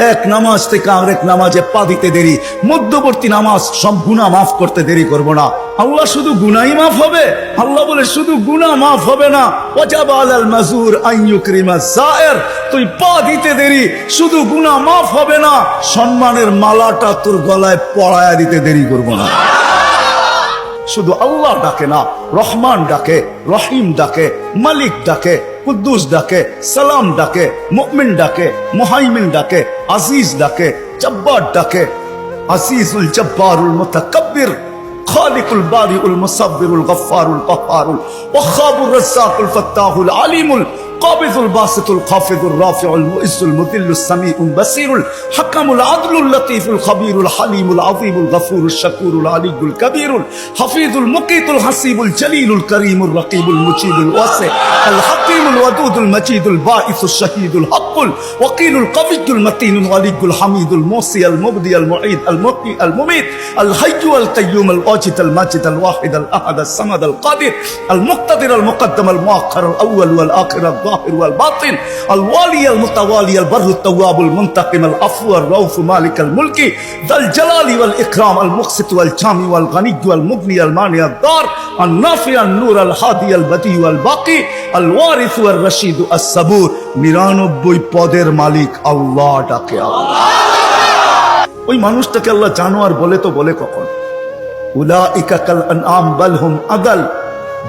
এক নামাজ থেকে আরেক নামাজে পা দিতে দেরি, মধ্যবর্তী নামাজ সব গুনাহ মাফ করতে দেরি করব না। আল্লাহ শুধু গুনাহই মাফ হবে? আল্লাহ বলে শুধু গুনাহ মাফ হবে না, ওয়াজাবা আলাল মাজুর আন ইউকরিমা যায়ের, তুই পা দিতে দেরি, শুধু গুনাহ মাফ হবে না, সম্মানের মালাটা তোর গলায় পরায়া দিতে দেরি করব না। শুধু আল্লাহ ডাকে না, রহমান ডাকে, রহিম ডাকে, মালিক ডাকে, কুদ্দুস ডাকে, সালাম ডাকে, মুমিন ডাকে, মুহাইমিন ডাকে, আজিজ ডাকে, জব্বার ডাকে। আজিজুল জব্বারুল মুতাকাব্বির, খালিকুল বারিউল মুসাব্বিরুল গফফারুল কহ্হারুল ওয়াহাবুর রাজ্জাকুল ফাত্তাহুল আলিমুল কাবিজুল বাসিতুল খাফিদুর রাফিউল মুইজ্জুল মুদিল্লুস সামিউল বাসিরুল হাকামুল আদলুল লতীফুল খবীরুল হালিমুল আযীমুল গফুরুশ শাকুরুল আলিয়ুল কবীরুল হাফিজুল মুকিতুল হাসিবুল জলিলুল করিমুর রকিবুল মুজিবুল ওয়াসি আল হাকিমুল ওয়াদুদুল মজিদুল বাঈসুশ শাহীদুল হকুল ওয়াকিলুল কবিয়ুল মতিনুল ওয়ালিয়ুল হামিদুল মুসি আল মুবদি আল মুঈদ আল মুকি আল মুমিত আল হাইয়্যু আল কাইয়্যুম আল ওয়াজিদ আল মাজিদ আল ওয়াহিদ আল আহাদ আল সামাদ আল কাদির আল মুক্তাদির আল মুকদ্দম আল মুআখ্খার আল আউয়াল ওয়াল আখির আল الظاهر والباطن الوالي المتوالي البر التواب المنتقم العفو الرؤوف مالك الملك ذا الجلال والإكرام المقسط والجامع والغني والمغني المانع الضار النافع النور الهادي البديع والباقي الوارث والرشيد الصبور 99 পদের মালিক আল্লাহ ডাকে আল্লাহ। ওই মানুষটাকে আল্লাহ জানোয়ার বলে তো বলে কখন? উলাইকা কাল আনআম বাল হুম আদাল,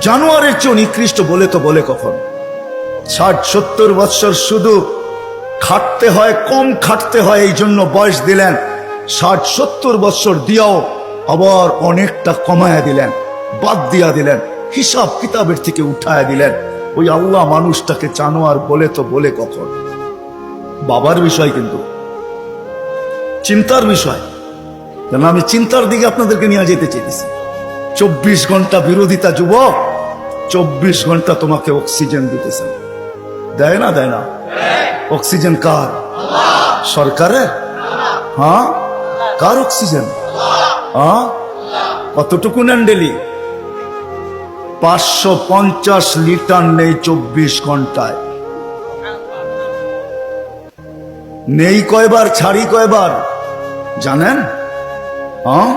জানোয়ারের চেয়ে নিকৃষ্ট বলে তো বলে কখন? 60-70 বছর শুধু খাটতে হয়, কম খাটতে হয়, এই জন্য বয়স দিলেন। 60-70 বছর দিয়াও আবার অনেকটা কমায়া দিলেন, বাদ দিয়া দিলেন, হিসাব কিতাবের থেকে উঠায়া দিলেন। ওই আল্লাহ মানুষটাকে জানোয়ার বলে তো বলে কখন? বাবার বিষয়, কিন্তু চিন্তার বিষয়। কেন আমি চিন্তার দিকে আপনাদেরকে নিয়ে যেতে চাইতেছি। 24 ঘন্টা বিরোধিতা যুবক, 24 ঘন্টা তোমাকে অক্সিজেন দিতেছে, দেয় না? দেয় না? অক্সিজেন কার? সরকারের? হ্যাঁ, কার অক্সিজেন? হ্যাঁ, কতটুকু নেন ডেলি? 550 লিটার নেই 24 ঘন্টায়। নেই কয়বার, ছাড়ি কয়বার জানেন? হ্যাঁ,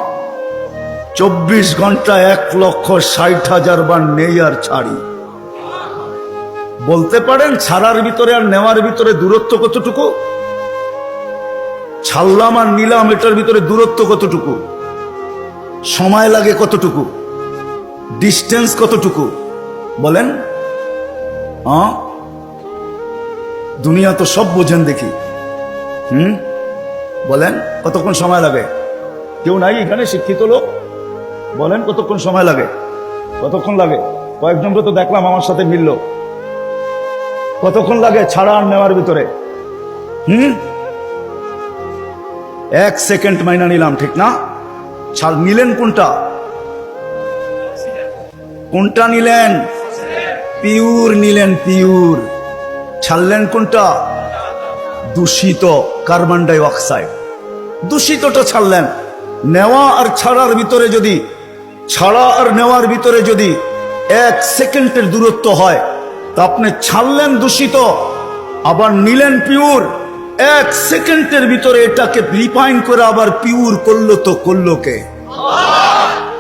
24 ঘন্টা 1,60,000 বার নেই আর ছাড়ি। বলতে পারেন ছাড়ার ভিতরে আর নেওয়ার ভিতরে দূরত্ব কতটুকু? ছাড়লাম আর নিলাম, এটার ভিতরে দূরত্ব কতটুকু? সময় লাগে কতটুকু? ডিস্টেন্স কতটুকু? বলেন। হ্যাঁ, দুনিয়া তো সব বোঝেন দেখি। বলেন কতক্ষণ সময় লাগে? কেউ নাই এখানে শিক্ষিত লোক? বলেন কতক্ষণ সময় লাগে? কতক্ষণ লাগে? কয়েকজনকে তো দেখলাম আমার সাথে মিলল। কতক্ষণ লাগে ছাড়া আর নেওয়ার ভিতরে? 1 সেকেন্ড মাইনা নিলাম, ঠিক না? ছাড় নিলেন কোনটা? কোনটা নিলেন? পিওর নিলেন, পিওর। ছাড়লেন কোনটা? দূষিত কার্বন ডাই অক্সাইড, দূষিতটা ছাড়লেন। নেওয়া আর ছাড়ার ভিতরে যদি, ছাড়া আর নেওয়ার ভিতরে যদি 1 সেকেন্ডের দূরত্ব হয়, তা আপনি ছাড়লেন দূষিত, আবার নিলেন পিওর। 1 সেকেন্ডের ভিতরে এটাকে রিফাইন করে আবার পিওর করলো, তো করলো কে?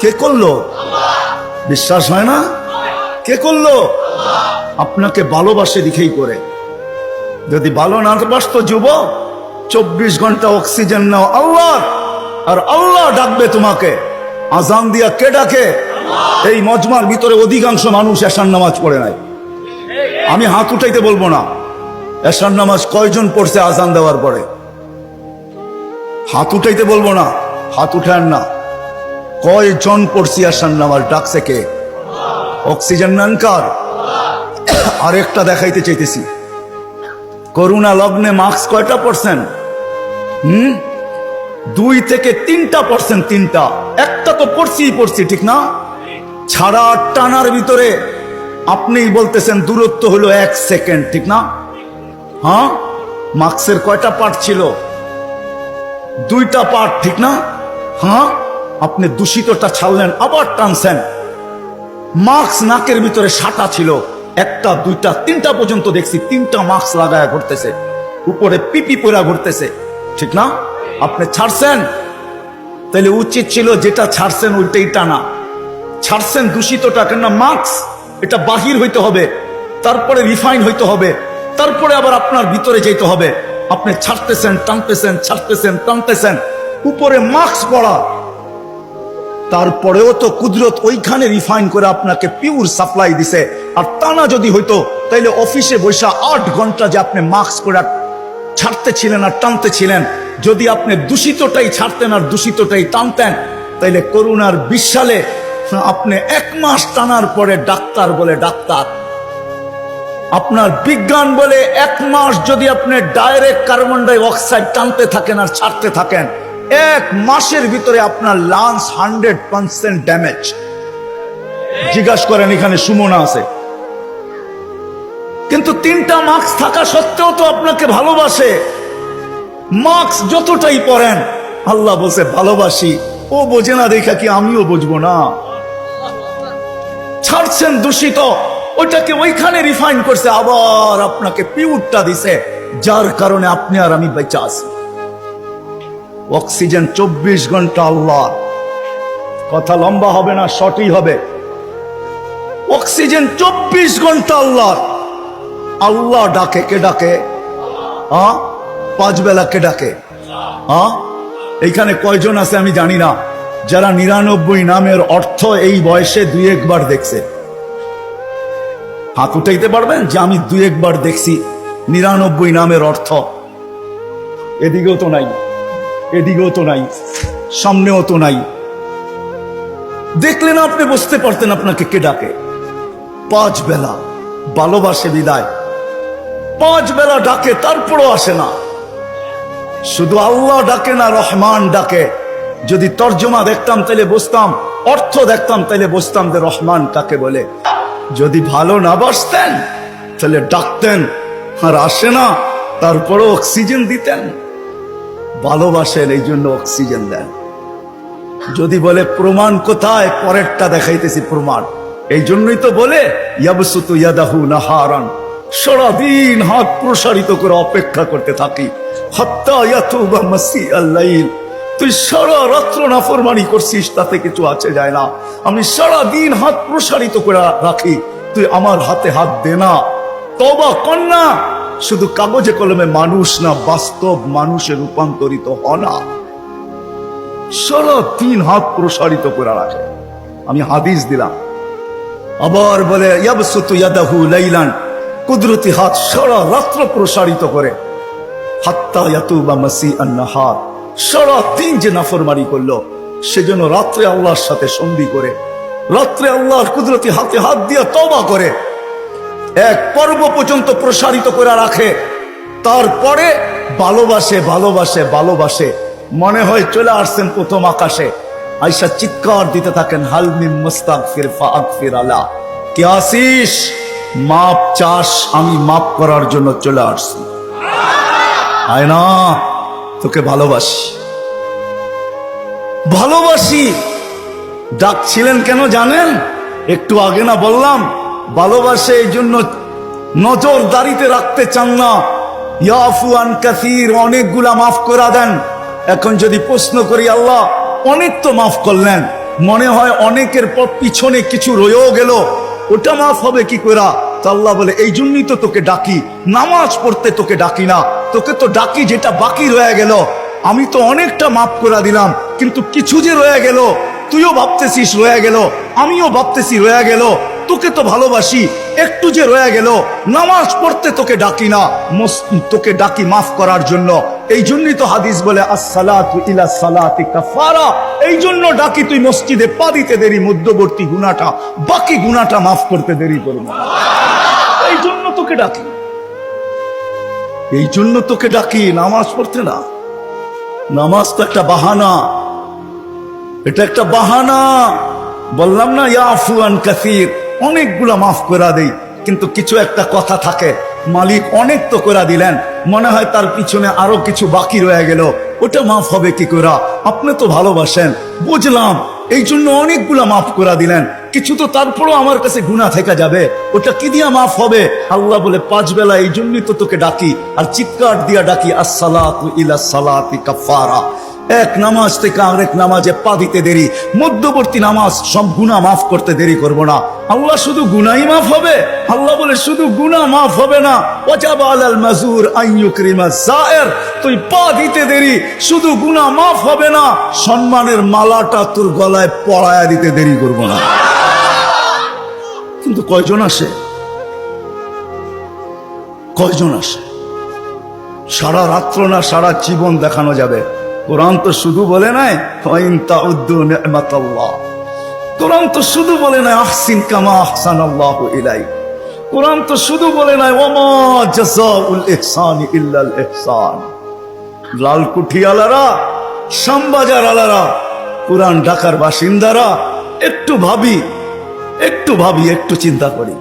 কে করলো? বিশ্বাস হয় না? কে করলো? আপনাকে ভালোবাসে দিকেই করে। যদি ভালো না বাসতো যুবক, 24 ঘন্টা অক্সিজেন নাও আল্লাহ, আর আল্লাহ ডাকবে তোমাকে। আজান দিয়া কে ডাকে? এই মজমার ভিতরে অধিকাংশ মানুষ এশার নামাজ পড়ে নাই। আমি হাত উঠাইতে বলবো না, এশার নামাজ কয়জন পড়ছে আজান দেওয়ার পরে? হাত উঠাইতে বলবো না, হাত উঠান না। কয়জন পড়ছি এশার নামাজ? ডাকছে কে? অক্সিজেন নেন কার? আরেকটা দেখাইতে চাইতেছি। করোনা লগ্নে মাস্ক কয়টা পড়ছেন? 2 থেকে 3%, 3টা। একটা তো পড়ছি, ঠিক না? ছাড়া টানার ভিতরে আপনি বলতেছেন দূরত্ব হলো 1 সেকেন্ড, ঠিক না? হ্যাঁ, মাস্কের কয়টা পার্ট ছিল? 2টা পার্ট, ঠিক না? হ্যাঁ, আপনি দূষিতটা ছাড়লেন, আবার টানছেন। মাস্ক নাকের ভিতরে সাটা ছিল, 1টা 2টা 3টা পর্যন্ত দেখছি 3টা মাস্ক লাগায়া ঘুরতেছে, উপরে পিপি পরা ঘুরতেছে। ঠিক না? আপনি ছাড়ছেন, তাহলে উচিত ছিল যেটা ছাড়ছেন ওইটাই টানা। ছাড়ছেন দূষিতটা, কেননা মাস্ক এটা বাহির হইতে হবে, তারপরে রিফাইন হইতে হবে, তারপরে আবার আপনার ভিতরে যেতে হবে। আপনি ছাড়তেছেন, টানতেছেন, ছাড়তেছেন, টানতেছেন, উপরে মাস্ক পড়া, তারপরেও তো কুদরত ওইখানে রিফাইন করে আপনাকে পিওর সাপ্লাই দিছে। আর টানা যদি হইতো, তাইলে অফিসে বসে 8 ঘন্টা যে আপনি মাস্ক পরে ছাড়তেছিলেন আর টানতেছিলেন, যদি আপনি দূষিতটাই ছাড়তেন আর দূষিতটাই টানতেন, তাইলে করোনার 20 সালে আপনি 1 মাস টানার পরে ডাক্তার বলে ডাক্তার, আপনার বিজ্ঞান বলে 1 মাস যদি আপনি ডাইরেক্ট কার্বন ডাই অক্সাইড টানতে থাকেন আর ছাড়তে থাকেন, 1 মাসের ভিতরে আপনার লাংস 100% ড্যামেজ। জিজ্ঞাসা করেন, এখানে সুমনা আছে, কিন্তু 3টা মাস্ক থাকা সত্ত্বেও তো আপনাকে ভালোবাসে। মাস্ক যতটাই পরেন, আল্লাহ বলছে ভালোবাসি, ও বোঝে না দেখা কি আমিও বুঝবো না? ছাড়ছেন দূষিত, ওইটাকে ওইখানে রিফাইন করছে, আবার আপনাকে পিওরটা দিছে, যার কারণে আপনি আর আমি বেঁচে আছি। অক্সিজেন 24 ঘন্টা আল্লাহ। কথা লম্বা হবে না, শর্টই হবে। অক্সিজেন 24 ঘন্টা আল্লাহ। আল্লাহ ডাকে, কে ডাকে? 5 বেলা কে ডাকে? এইখানে কয়জন আছে আমি জানি না, যারা 99 নামের অর্থ এই বয়সে 2-1 বার দেখছে? হাত উঠাইতে পারবেন যে আমি 2-1 বার দেখছি 99 নামের অর্থ? এদিকেও তো নাই, এদিকেও তো নাই, সামনেও তো নাই। দেখলেন আপনি বুঝতে পারতেন আপনাকে কে ডাকে। 5 বেলা ভালোবাসে বিদায়, 5 বেলা ডাকে, তারপরও আসে না। শুধু আল্লাহ ডাকে না, রহমান ডাকে। যদি তর্জমা দেখতাম তাহলে বুঝতাম, অর্থ দেখতাম তাহলে বুঝতাম যে রহমান কাকে বলে। যদি ভালো না বাসতেন তাহলে ডাকতেন আর আসে না, তারপরও অক্সিজেন দিতেন। ভালোবাসেন, এই জন্য অক্সিজেন দেন। যদি বলে প্রমাণ কোথায়, পরেরটা দেখাইতেছি প্রমাণ। এই জন্যই তো বলে ইয়াবসুতু ইয়াদাহু নাহারান, সারাদিন হাত প্রসারিত করে অপেক্ষা করতে থাকি, হাত্তা ইয়াতুবা মাসিআল লাইল। তুই সারা রাত্র নাফরমানি করছিস, তাতে কিছু আছে যায় না। আমি সারা দিন হাত প্রসারিত করে রাখি, তুই আমার হাতে হাত দে না, তওবা কর না। শুধু কাগজে কলমে মানুষ না, বাস্তব মানুষে রূপান্তরিত হ না। সারা দিন হাত প্রসারিত করে রাখে। আমি হাদিস দিলাম। আবার বলে ইয়াবসুতু ইয়াদাহু লাইলান, কুদরতি হাত সারা রাত্র প্রসারিত করে, হাত্তা ইয়াতুবা মাসিআন নাহার। সারা দিন যে নাফরমানি করলো, সেজন্য রাত্রে আল্লাহর সাথে সন্ধি করে, রাত্রে আল্লাহর কুদরতি হাতে হাত দিয়ে তওবা করে, 1 পর্ব পর্যন্ত প্রসারিত করে রাখে। তারপরে ভালোবাসে, ভালোবাসে, ভালোবাসে। মনে হয় চলে আসছেন প্রথম আকাশে, আয়েশা চিৎকার দিতে থাকেন, হাল মিন মুস্তাগফির ফাগফির আলা। কে আসিস? মাপ চাস? আমি মাপ করার জন্য চলে আসছি। আয় না, তোকে ভালোবাসি, ভালোবাসি। ডাকছিলেন কেন জানেন? একটু আগে না বললাম, ভালোবাসে এই জন্য নজরদারিতে রাখতে চান না। ইয়াফু আন কাসীর, অনেকগুলা মাফ করে দেন। এখন যদি প্রশ্ন করি, আল্লাহ অনেক তো মাফ করলেন, মনে হয় অনেকের পর পিছনে কিছু রয়েও গেল, ওটা মাফ হবে কি করে? তো আল্লাহ বলে, এই জন্যই তো তোকে ডাকি, নামাজ পড়তে তোকে ডাকি না, তোকে তো ডাকি যেটা বাকি রয়ে গেল। আমি তো অনেকটা মাফ করে দিলাম, কিন্তু কিছু যে রয়ে গেল, তুইও ভাবতেছিস রয়ে গেল, আমিও ভাবতেছি রয়ে গেল, তোকে তো ভালোবাসি, একটু যে রয়ে গেল, নামাজ পড়তে তোকে ডাকি না, তোকে ডাকি মাফ করার জন্য। এই জন্যই তো হাদিস বলে আসসালাতু ইলা সালাতি কাফারা। এই জন্য ডাকি, তুই মসজিদে পা দিতে দেরি, মধ্যবর্তী গুনাহটা, বাকি গুনাহটা মাফ করতে দেরি করবো। এই জন্য তোকে ডাকি, এই জন্য তোকে ডাকি, নামাজ পড়তে না। নামাজ তো একটা বাহানা, এটা একটা বাহানা। বললাম না ইয়াফু আন কাসীর, অনেকগুলা মাফ করে দেই, কিন্তু কিছু একটা কথা থাকে, মালিক অনেক তো করে দিলেন, মনে হয় তার পিছনে আরো কিছু বাকি রয়ে গেল, ওটা মাফ হবে কি করে? আপনি তো ভালোবাসেন, বুঝলাম, এই জন্য অনেকগুলা মাফ করে দিলেন, কিছু তো তারপরও আমার কাছে গুনাহ থেকে যাবে, ওটা কি দিয়া মাফ হবে? আল্লাহ বলে 5 বেলা এই জন্যই তো তোকে ডাকি আর চিৎকার দিয়া ডাকি, আসসালাতু ইলা সালাতি কাফারা। এক নামাজ থেকে আরেক নামাজে পা দিতে দেরি, মধ্যবর্তী নামাজ সব গুনাহ মাফ করতে দেরি করব না। আল্লাহ শুধু গুনাহই মাফ হবে? আল্লাহ বলে শুধু গুনাহ মাফ হবে না, ওয়াজাবা আলাল মাজুর আন ইউকরিমা যায়ের, তুই পা দিতে দেরি, শুধু গুনাহ মাফ হবে না, সম্মানের মালাটা তোর গলায় পরায়া দিতে দেরি করব না। কিন্তু কয়জন আসে? কয়জন আসে? সারা রাত্র না সারা জীবন দেখানো যাবে। কোরআন তো শুধু বলে নাই ওয়াইন তাউদ্দু নি'মাতাল্লাহ, কোরআন তো শুধু বলে নাই আহসিন কামা আহসানাল্লাহু ইলাইক, কোরআন তো শুধু বলে নাই ওয়ামা জাযাউল ইহসানি ইল্লাল ইহসান। লালকুঠি আলারা, শ্যামবাজার আলারা, পুরান ঢাকার বাসিন্দারা, একটু ভাবি, একটু চিন্তা করি।